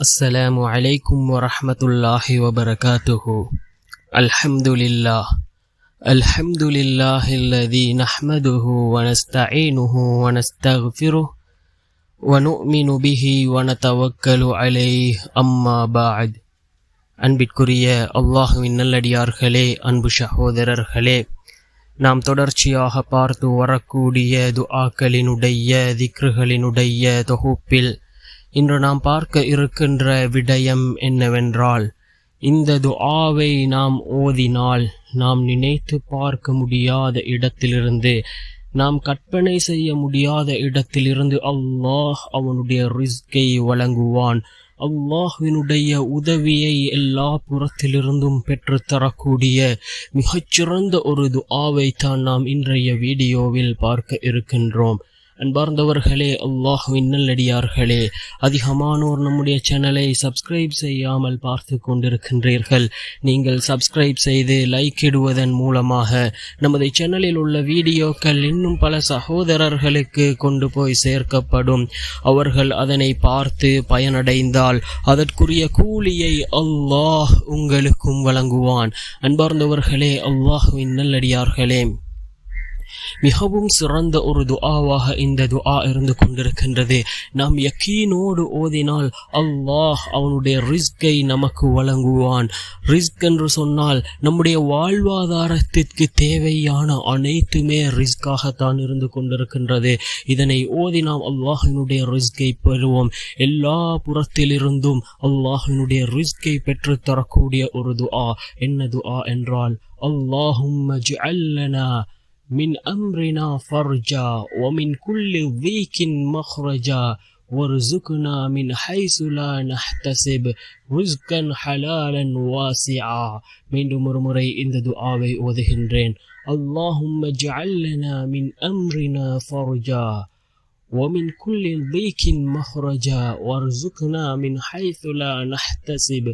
السلام عليكم ورحمة الله وبركاته. الحمد لله الذي نحمده ونستعينه ونستغفره ونؤمن به ونتوكل عليه أما بعد. அன்பிற்குரிய அல்லாஹுவின் நல்லடியார்களே, அன்பு சகோதரர்களே, நாம் தொடர்ச்சியாக பார்த்து வரக்கூடிய துஆக்களினுடைய திக்ருகளினுடைய தொகுப்பில் இன்று நாம் பார்க்க இருக்கின்ற விடயம் என்னவென்றால், இந்த துஆவை நாம் ஓதினால் நாம் நினைத்து பார்க்க முடியாத இடத்திலிருந்து, நாம் கற்பனை செய்ய முடியாத இடத்திலிருந்து அல்லாஹ் அவனுடைய ரிஸ்கை வழங்குவான். அல்லாஹ்வினுடைய உதவியை எல்லா புறத்திலிருந்தும் பெற்று தரக்கூடிய மிகச்சிறந்த ஒரு துஆவை தான் நாம் இன்றைய வீடியோவில் பார்க்க இருக்கின்றோம். அன்பார்ந்தவர்களே, அல்லாஹ்வின் நல்லடியார்களே, அதிகமானோர் நம்முடைய சேனலை சப்ஸ்கிரைப் செய்யாமல் பார்த்து கொண்டிருக்கின்றீர்கள். நீங்கள் சப்ஸ்கிரைப் செய்து லைக் இடுவதன் மூலமாக நமது சேனலில் உள்ள வீடியோக்கள் இன்னும் பல சகோதரர்களுக்கு கொண்டு போய் சேர்க்கப்படும். அவர்கள் அதனை பார்த்து பயனடைந்தால் அதற்குரிய கூலியை அல்லாஹ் உங்களுக்கும் வழங்குவான். அன்பார்ந்தவர்களே, அல்லாஹ்வின் நல்லடியார்களே, மிகவும் சிறந்த ஒரு துஆவாக இந்த துஆ இருந்து கொண்டிருக்கின்றது. நாம் யக்கீனோடு ஓதினால் அல்லாஹ் அவனுடைய ரிஸ்கை நமக்கு வழங்குவான். ரிஸ்க் என்று சொன்னால் நம்முடைய வாழ்வாதாரத்திற்கு தேவையான அனைத்துமே ரிஸ்காகத்தான் இருந்து கொண்டிருக்கின்றது. இதனை ஓதி நாம் அல்லாஹினுடைய ரிஸ்கை பெறுவோம். எல்லா புறத்திலிருந்தும் அல்லாஹினுடைய ரிஸ்கை பெற்று தரக்கூடிய ஒரு துஆ. என்ன துஆ என்றால், அல்லாஹும்ம ஜஅல்னா من أمرنا فرجا ومن كل ضيق مخرجا وارزقنا من حيث لا نحتسب رزقا حلالا واسعا. மீண்டும் ஒரு முறை இந்த துஆவை ஓதுகின்றேன். اللهم اجعل لنا من أمرنا فرجا ومن كل ضيق مخرجا وارزقنا من حيث لا نحتسب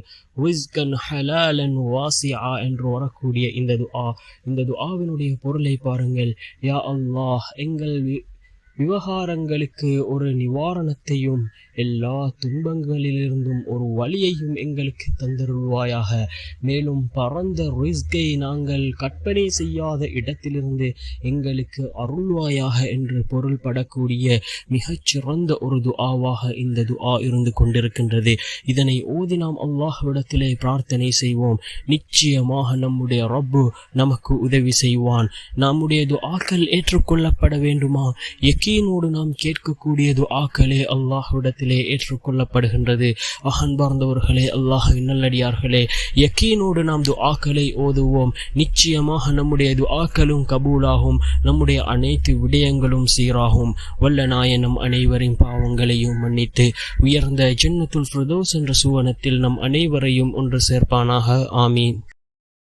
رزقا حلالا واسعا என்று வரக்கூடிய இந்த துஆவினுடைய பொருளை பாருங்கள். யா அல்லாஹ், எங்கள் விவகாரங்களுக்கு ஒரு நிவாரணத்தையும் எல்லா துன்பங்களிலிருந்தும் ஒரு வழியையும் எங்களுக்கு தந்தருள்வாயாக. மேலும் பரந்த ரிஸ்கை நாங்கள் கற்பனை செய்யாத இடத்திலிருந்து எங்களுக்கு அருள்வாயாக என்று பொருள்படக்கூடிய மிகச்சிறந்த ஒரு துஆவாக இந்த துஆ இருந்து கொண்டிருக்கின்றது. இதனை ஓதி நாம் அல்லாஹ்விடத்திலே பிரார்த்தனை செய்வோம். நிச்சயமாக நம்முடைய ரப்பு நமக்கு உதவி செய்வான். நம்முடைய துஆக்கள் ஏற்றுக்கொள்ளப்பட வேண்டுமா? யக்கீனோடு நாம் கேட்கக்கூடிய துஆக்களே அல்லாஹ்விடத்திலே ஏற்றுக்கொள்ளப்படுகின்றது. அன்பார்ந்தவர்களே, அல்லாஹ்வின் நல்லடியார்களே, யக்கீனோடு நாம் துஆக்களை ஓதுவோம். நிச்சயமாக நம்முடைய துஆக்களும் கபூலாகும். நம்முடைய அனைத்து விடயங்களும் சீராகும். வல்ல நாயன் நம் அனைவரின் பாவங்களையும் மன்னித்து உயர்ந்த ஜன்னத்துல் ஃபிர்தௌஸ் என்ற சுவனத்தில் நம் அனைவரையும் ஒன்று சேர்ப்பானாக. ஆமீன்.